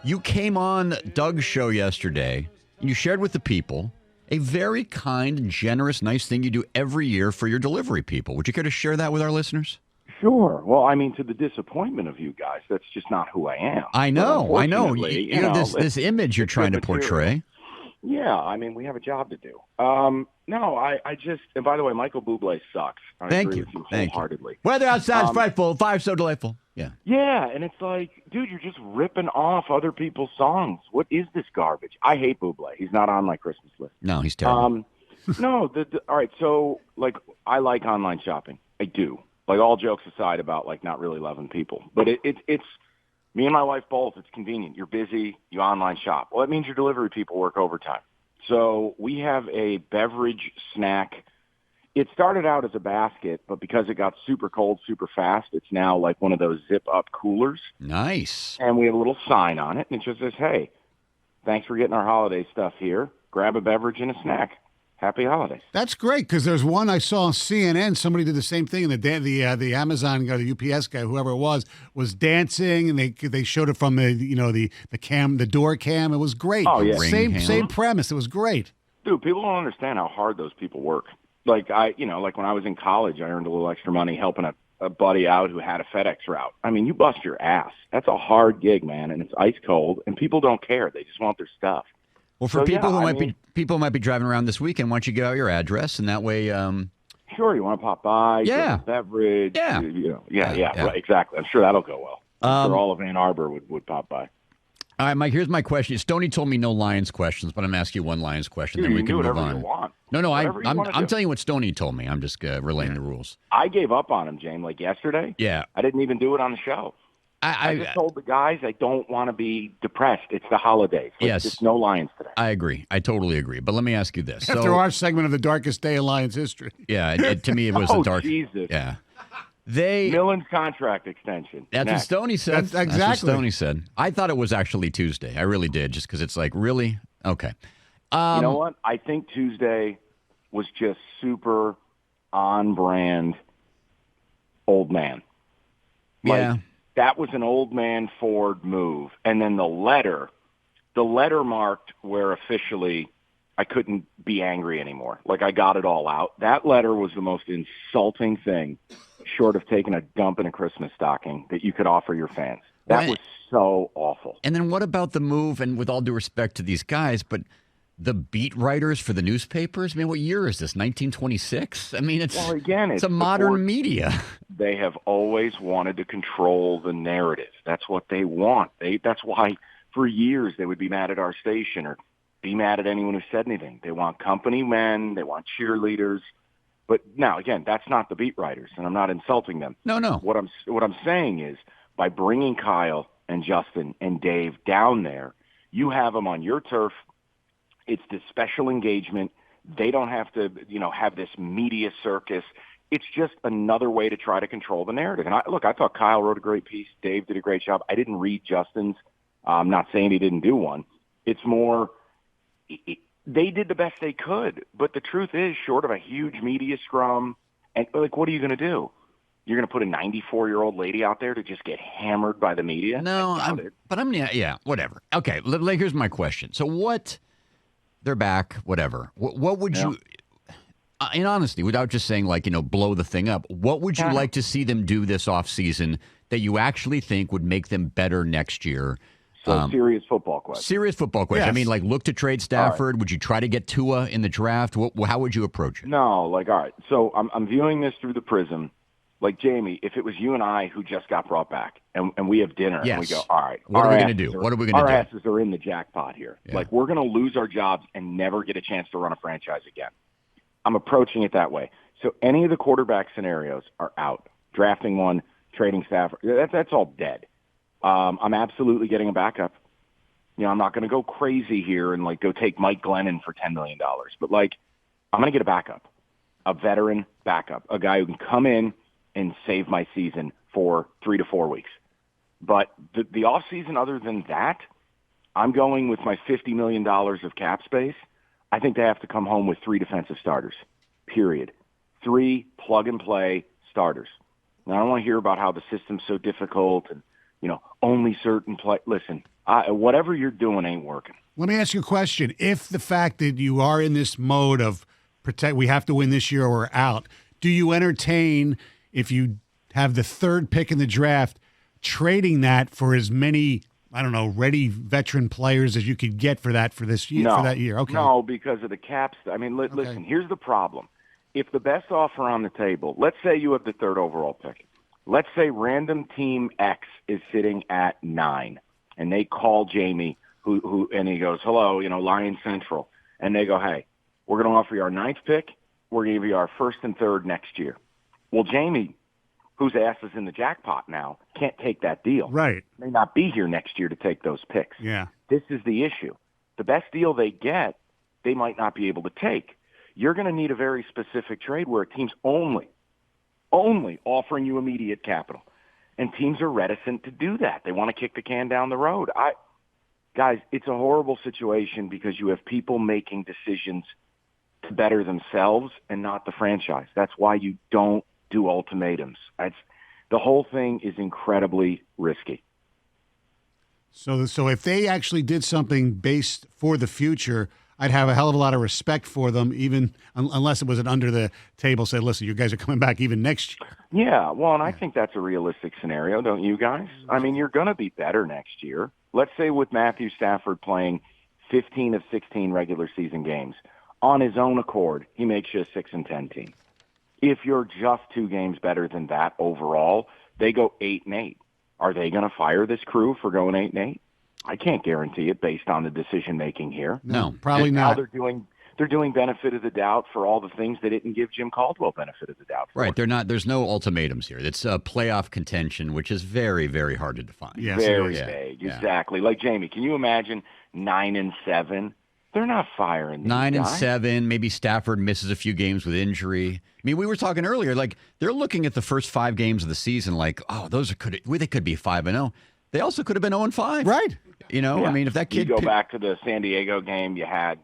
You came on Doug's show yesterday, and you shared with the people a very kind, generous, nice thing you do every year for your delivery people. Would you care to share that with our listeners? Sure. Well, I mean, to the disappointment of you guys, that's just not who I am. I know. Unfortunately, You have this image you're trying to portray. Yeah, I mean, we have a job to do. No, I just, and by the way, Michael Bublé sucks. I agree with you wholeheartedly. Weather outside's frightful, fire so delightful. Yeah. Yeah, and it's like, dude, you're just ripping off other people's songs. What is this garbage? I hate Bublé. He's not on my Christmas list. No, he's terrible. No, all right, so, like, I like online shopping. I do. Like, all jokes aside about, like, not really loving people. But it's me and my wife both. It's convenient. You're busy. You online shop. Well, that means your delivery people work overtime. So we have a beverage snack. It started out as a basket, but because it got super cold super fast, it's now like one of those zip-up coolers. Nice. And we have a little sign on it, and it just says, hey, thanks for getting our holiday stuff here. Grab a beverage and a snack. Happy holidays. That's great, because there's one I saw on CNN. Somebody did the same thing, and the Amazon guy, the UPS guy, whoever it was dancing, and they showed it from the door cam. It was great. Oh yeah, same premise. It was great. Dude, people don't understand how hard those people work. Like like when I was in college, I earned a little extra money helping a buddy out who had a FedEx route. I mean, you bust your ass. That's a hard gig, man, and it's ice cold, and people don't care. They just want their stuff. Well, for people who might be driving around this weekend, why don't you give out your address, and that way. Sure, you want to pop by? Yeah, get a beverage. Yeah, right, exactly. I'm sure that'll go well. I'm sure all of Ann Arbor would pop by. All right, Mike. Here's my question. Stoney told me no Lions questions, but I'm asking you one Lions question. Dude, then we can move on. You want. No. I'm telling you what Stoney told me. I'm just relaying the rules. I gave up on him, James. Like yesterday. Yeah. I didn't even do it on the show. I just told the guys I don't want to be depressed. It's the holidays. Yes. Just no Lions today. I agree. I totally agree. But let me ask you this. After our segment of the darkest day in Lions history. Yeah, to me it was the dark. Jesus. Yeah. Millen's contract extension. That's what Stoney said. That's exactly what Stoney said. I thought it was actually Tuesday. I really did, just because it's like, really? Okay. You know what? I think Tuesday was just super on-brand old man. Yeah. That was an old man Ford move. And then the letter marked where officially I couldn't be angry anymore. Like, I got it all out. That letter was the most insulting thing, short of taking a dump in a Christmas stocking, that you could offer your fans. That was so awful. And then what about the move, and with all due respect to these guys, but the beat writers for the newspapers? I mean, what year is this, 1926? I mean, it's a modern media. They have always wanted to control the narrative. That's what they want. That's why for years they would be mad at our station or be mad at anyone who said anything. They want company men. They want cheerleaders. But now, again, that's not the beat writers, and I'm not insulting them. No. What I'm saying is, by bringing Kyle and Justin and Dave down there, you have them on your turf. It's this special engagement. They don't have to, have this media circus. It's just another way to try to control the narrative. And I thought Kyle wrote a great piece. Dave did a great job. I didn't read Justin's. I'm not saying he didn't do one. It's more, they did the best they could. But the truth is, short of a huge media scrum, and what are you going to do? You're going to put a 94-year-old lady out there to just get hammered by the media? No, whatever. Okay, here's my question. So what? They're back, whatever. What would you, in honesty, without just saying blow the thing up, what would you like to see them do this offseason that you actually think would make them better next year? So serious football question. Serious football question. Yes. I mean, look to trade Stafford. Right. Would you try to get Tua in the draft? How would you approach it? No, all right. So I'm viewing this through the prism. Like, Jamie, if it was you and I who just got brought back and we have dinner and we go, all right. What are we going to do? What are we going to do? Our asses are in the jackpot here. Yeah. We're going to lose our jobs and never get a chance to run a franchise again. I'm approaching it that way. So any of the quarterback scenarios are out. Drafting one, trading Stafford, that's all dead. I'm absolutely getting a backup. I'm not going to go crazy here and go take Mike Glennon for $10 million. But I'm going to get a backup, a veteran backup, a guy who can come in and save my season for 3 to 4 weeks. But the off season, other than that, I'm going with my $50 million of cap space. I think they have to come home with 3 defensive starters, period. 3 plug-and-play starters. Now, I don't want to hear about how the system's so difficult and, only certain play. Listen, whatever you're doing ain't working. Let me ask you a question. If the fact that you are in this mode of we have to win this year or we're out, do you entertain, if you have the third pick in the draft, trading that for as many, ready veteran players as you could get for this year, for that year? Okay. No, because of the caps. I mean, listen, here's the problem. If the best offer on the table, let's say you have the third overall pick. Let's say random team X is sitting at 9, and they call Jamie, and he goes, hello, Lion Central. And they go, hey, we're going to offer you our 9th pick. We're going to give you our 1st and 3rd next year. Well, Jamie, whose ass is in the jackpot now, can't take that deal. Right. May not be here next year to take those picks. Yeah. This is the issue. The best deal they get, they might not be able to take. You're going to need a very specific trade where a team's only offering you immediate capital. And teams are reticent to do that. They want to kick the can down the road. Guys, it's a horrible situation because you have people making decisions to better themselves and not the franchise. That's why you don't do ultimatums. The whole thing is incredibly risky. So if they actually did something based for the future, I'd have a hell of a lot of respect for them, even unless it was an under the table. Say, listen, you guys are coming back even next year. Yeah, well, and I think that's a realistic scenario, don't you guys? I mean, you're going to be better next year. Let's say with Matthew Stafford playing 15 of 16 regular season games on his own accord, he makes you a 6-10 team. If you're just 2 games better than that overall, they go 8-8. Are they going to fire this crew for going 8-8? I can't guarantee it based on the decision making here. No, probably not. Now they're doing benefit of the doubt for all the things they didn't give Jim Caldwell benefit of the doubt for. Right. There's no ultimatums here. It's playoff contention, which is very, very hard to define. Yes, very vague. Yeah. Exactly. Like Jamie, can you imagine 9-7? They're not firing these 9-7. Maybe Stafford misses a few games with injury. I mean, we were talking earlier, like they're looking at the first 5 games of the season, like, oh, they could be 5-0. They also could have been 0-5. Right. Yeah. I mean, if that kid you go back to the San Diego game, you had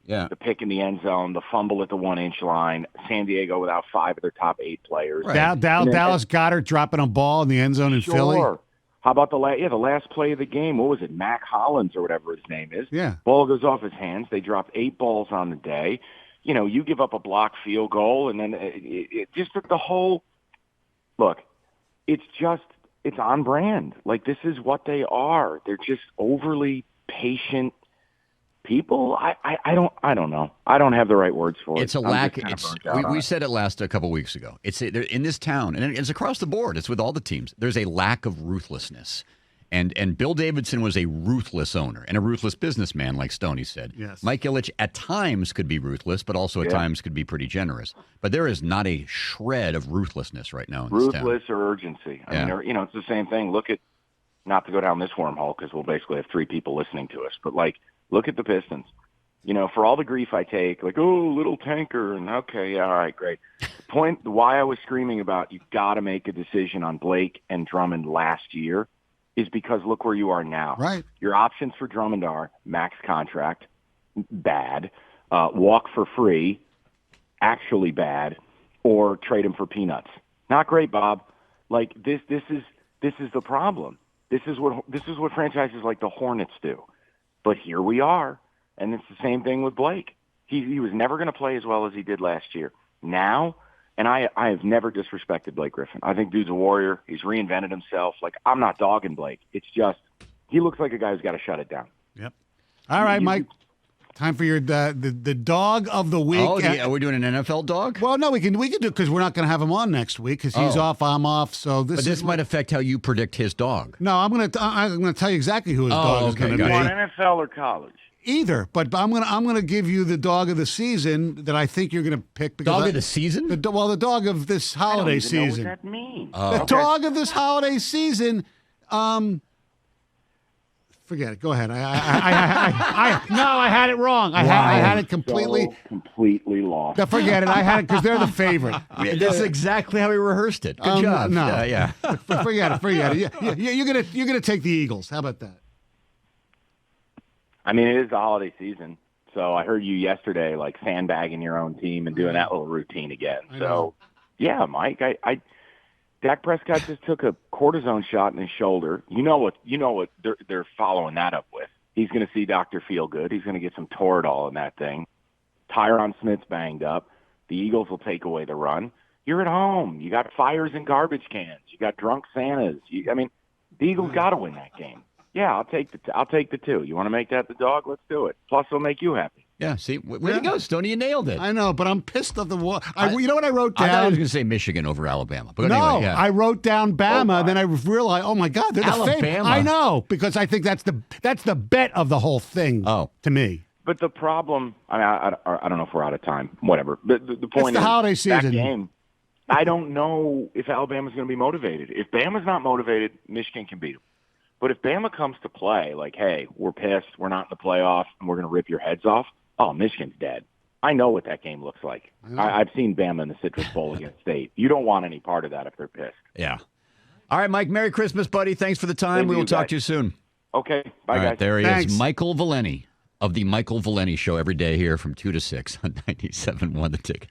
the pick in the end zone, the fumble at the 1-inch line, San Diego without 5 of their top 8 players. Right. Dallas Goedert dropping a ball in the end zone in Philly. How about the last play of the game? What was it? Mac Hollins or whatever his name is. Yeah. Ball goes off his hands. They dropped 8 balls on the day. You give up a blocked field goal, and then it just the whole look. It's on brand. Like, this is what they are. They're just overly patient people. I don't know. I don't have the right words for it. It's a lack. We said it a couple weeks ago. It's in this town, and it's across the board. It's with all the teams. There's a lack of ruthlessness. And Bill Davidson was a ruthless owner and a ruthless businessman, like Stoney said. Yes. Mike Ilitch at times could be ruthless, but also at times could be pretty generous. But there is not a shred of ruthlessness right now in this town. Ruthless or urgency. I mean, it's the same thing. Look at, not to go down this wormhole because we'll basically have 3 people listening to us, but look at the Pistons. For all the grief I take, like, oh, little tanker, and okay, all right, great. The point why I was screaming about you've got to make a decision on Blake and Drummond last year is because look where you are now. Right. Your options for Drummond are max contract, bad, walk for free, actually bad, or trade him for peanuts. Not great, Bob. Like this is the problem. This is what franchises like the Hornets do. But here we are, and it's the same thing with Blake. He was never going to play as well as he did last year. Now. And I have never disrespected Blake Griffin. I think dude's a warrior. He's reinvented himself. Like, I'm not dogging Blake. It's just he looks like a guy who's got to shut it down. Yep. All right, Mike. Time for your the dog of the week. Oh, are we doing an NFL dog? Well, no, we can do because we're not going to have him on next week because he's off. I'm off. So this might affect how you predict his dog. No, I'm going to tell you exactly who his dog is going to be. You want NFL or college? Either, but I'm gonna give you the dog of the season that I think you're gonna pick. Because of the season? The dog of this holiday season. Know what that means. The dog of this holiday season. Forget it. Go ahead. I had it wrong. I had it completely. So completely lost. No, forget it. I had it because they're the favorite. That's exactly how we rehearsed it. Good job. No, yeah. Forget it. You're gonna take the Eagles. How about that? I mean, it is the holiday season, so I heard you yesterday, like sandbagging your own team and doing that little routine again. So, yeah, Mike, Dak Prescott just took a cortisone shot in his shoulder. You know what they're following that up with. He's going to see Dr. Feelgood. He's going to get some Toradol in that thing. Tyron Smith's banged up. The Eagles will take away the run. You're at home. You got fires in garbage cans. You got drunk Santas. The Eagles got to win that game. Yeah, I'll take the 2. You want to make that the dog? Let's do it. Plus, it'll make you happy. Yeah, see, way to go, Stoney. You nailed it. I know, but I'm pissed at the wall. You know what I wrote down? I thought I was going to say Michigan over Alabama. But no, anyway, yeah. I wrote down Bama. Then I realized, oh my God, they're the favorite. Alabama. I know, because I think that's the bet of the whole thing. To me. But the problem, I don't know if we're out of time. Whatever. The point it's the is, holiday season. That game, I don't know if Alabama's going to be motivated. If Bama's not motivated, Michigan can beat them. But if Bama comes to play, like, hey, we're pissed, we're not in the playoff, and we're going to rip your heads off, oh, Michigan's dead. I know what that game looks like. I've seen Bama in the Citrus Bowl against State. You don't want any part of that if they're pissed. Yeah. All right, Mike, Merry Christmas, buddy. Thanks for the time. We will talk to you soon. Okay. Bye, guys. There he Thanks. is, Michael Valenti of the Michael Valenti Show every day here from 2 to 6 on 97.1 The Ticket.